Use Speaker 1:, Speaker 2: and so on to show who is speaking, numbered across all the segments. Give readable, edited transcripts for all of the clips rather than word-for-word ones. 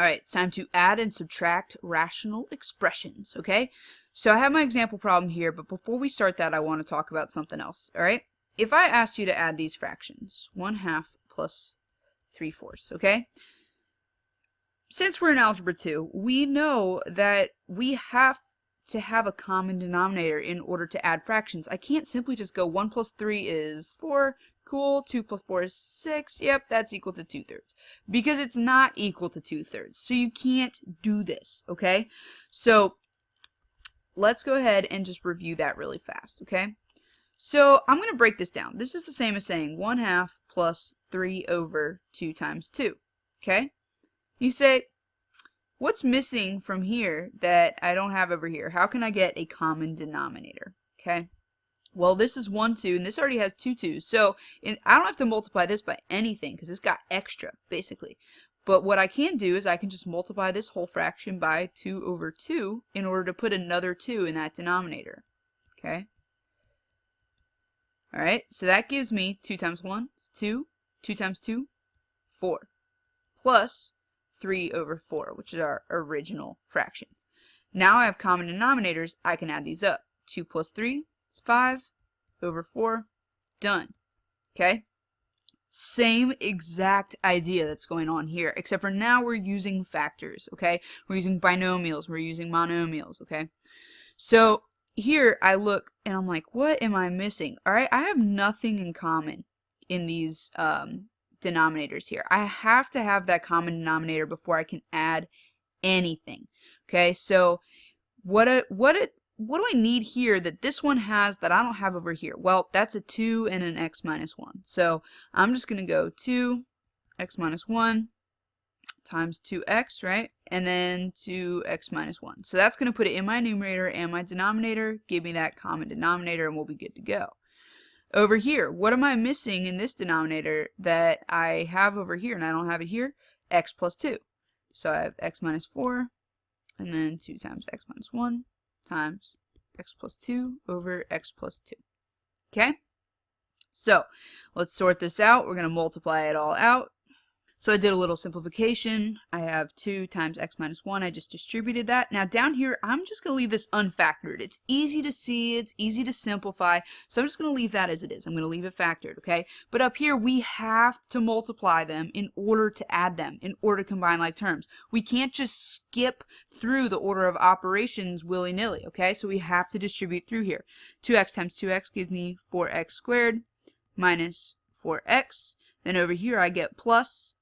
Speaker 1: Alright, it's time to add and subtract rational expressions, okay? So I have my example problem here, but before we start that, I want to talk about something else, alright? If I asked you to add these fractions, 1/2 plus 3/4, okay? Since we're in Algebra 2, we know that we have to have a common denominator in order to add fractions. I can't simply just go 1 plus 3 is 4, cool, 2 plus 4 is 6, yep, that's equal to 2/3. Because it's not equal to 2/3, so you can't do this, okay? So let's go ahead and just review that really fast, okay? So I'm going to break this down. This is the same as saying 1/2 plus 3/2 times 2, okay? You say, what's missing from here that I don't have over here? How can I get a common denominator? Okay. Well, this is 1, 2, and this already has 2 2's. So I don't have to multiply this by anything because it's got extra, basically. But what I can do is I can just multiply this whole fraction by 2/2 in order to put another 2 in that denominator. Okay. Alright, so that gives me 2 times 1 is 2, 2 times 2, 4, plus 3/4, which is our original fraction. Now I have common denominators, I can add these up. 2 plus 3 is 5/4, done. Okay? Same exact idea that's going on here, except for now we're using factors, okay? We're using binomials, we're using monomials, okay? So here I look and I'm like, what am I missing? Alright, I have nothing in common in these denominators here. I have to have that common denominator before I can add anything. Okay, so what do I need here that this one has that I don't have over here? Well, that's a 2 and an x minus 1. So I'm just going to go 2x minus 1 times 2x, right? And then 2x minus 1. So that's going to put it in my numerator and my denominator, give me that common denominator, and we'll be good to go. Over here, what am I missing in this denominator that I have over here and I don't have it here? X plus 2. So I have x minus 4 and then 2 times x minus 1 times x plus 2 over x plus 2. Okay? So let's sort this out. We're going to multiply it all out. So I did a little simplification. I have 2 times x minus 1. I just distributed that. Now down here, I'm just going to leave this unfactored. It's easy to see. It's easy to simplify. So I'm just going to leave that as it is. I'm going to leave it factored, okay? But up here, we have to multiply them in order to add them, in order to combine like terms. We can't just skip through the order of operations willy-nilly, okay? So we have to distribute through here. 2x times 2x gives me 4x squared minus 4x. Then over here, I get plus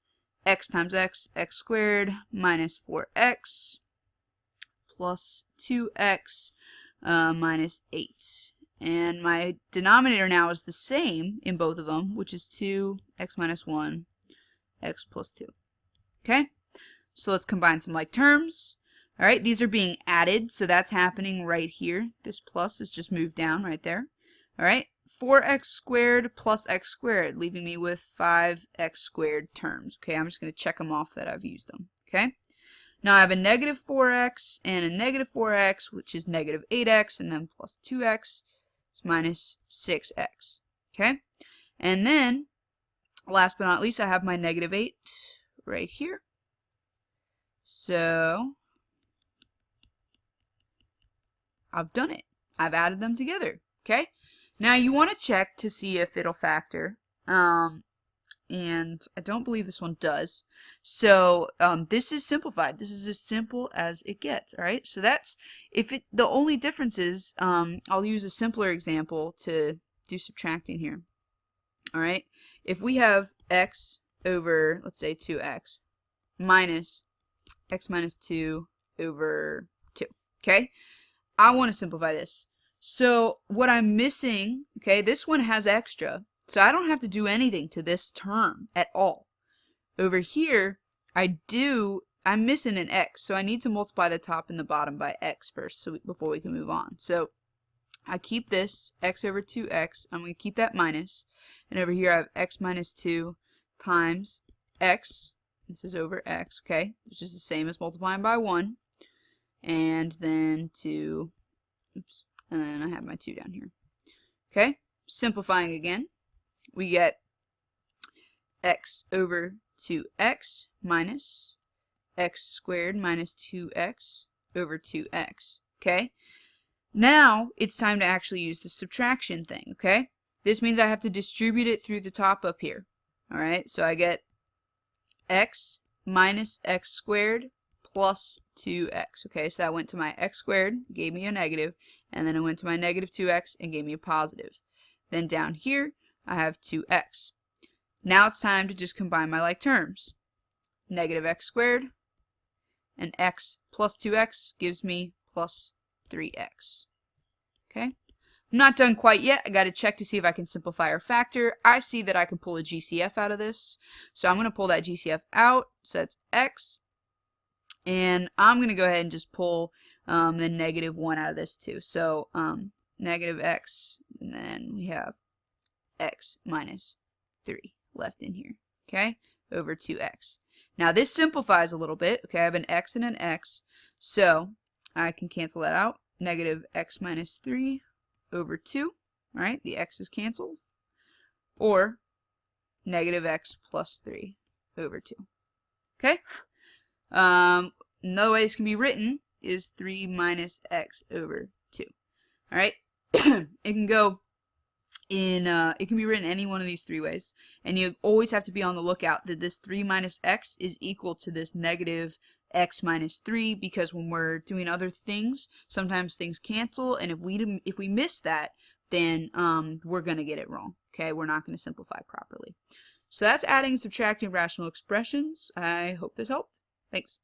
Speaker 1: x times x, x squared, minus 4x, plus 2x, minus 8. And my denominator now is the same in both of them, which is 2x minus 1, x plus 2. Okay? So let's combine some like terms. Alright, these are being added, so that's happening right here. This plus is just moved down right there. Alright, 4x squared plus x squared, leaving me with 5x squared terms. Okay, I'm just going to check them off that I've used them. Okay, now I have a negative 4x and a negative 4x, which is negative 8x, and then plus 2x is minus 6x. Okay, and then last but not least, I have my negative 8 right here. So I've done it. I've added them together. Okay. Now you want to check to see if it'll factor, and I don't believe this one does. So this is simplified. This is as simple as it gets. All right. So that's if it's the only difference is I'll use a simpler example to do subtracting here. All right. If we have x over, let's say 2x minus x minus 2 over 2. Okay. I want to simplify this. So what I'm missing, okay, this one has extra, so I don't have to do anything to this term at all. Over here, I'm missing an x, so I need to multiply the top and the bottom by x first before we can move on. So I keep this, x over 2x, I'm going to keep that minus, and over here I have x minus 2 times x, this is over x, okay, which is the same as multiplying by 1, and then 2, oops. And then I have my 2 down here. Okay, simplifying again, we get x over 2x minus x squared minus 2x over 2x. Okay? Now it's time to actually use the subtraction thing. Okay? This means I have to distribute it through the top up here. Alright? So I get x minus x squared plus 2x. Okay? So that went to my x squared, gave me a negative, and then it went to my negative 2x and gave me a positive. Then down here, I have 2x. Now it's time to just combine my like terms. Negative x squared and x plus 2x gives me plus 3x. Okay? I'm not done quite yet. I got to check to see if I can simplify or factor. I see that I can pull a GCF out of this. So I'm going to pull that GCF out. So that's x. And I'm going to go ahead and just pull the negative 1 out of this too. So negative x, and then we have x minus 3 left in here. Okay? Over 2x. Now this simplifies a little bit. Okay, I have an x and an x, so I can cancel that out. Negative x minus 3 over 2. Alright, the x is canceled. Or negative x plus 3 over 2. Okay? Another way this can be written is 3 minus x over 2. Alright? It can go in, it can be written any one of these three ways, and you always have to be on the lookout that this 3 minus x is equal to this negative x minus 3, because when we're doing other things, sometimes things cancel, and if we miss that, then we're going to get it wrong. Okay, we're not going to simplify properly. So that's adding and subtracting rational expressions. I hope this helped. Thanks.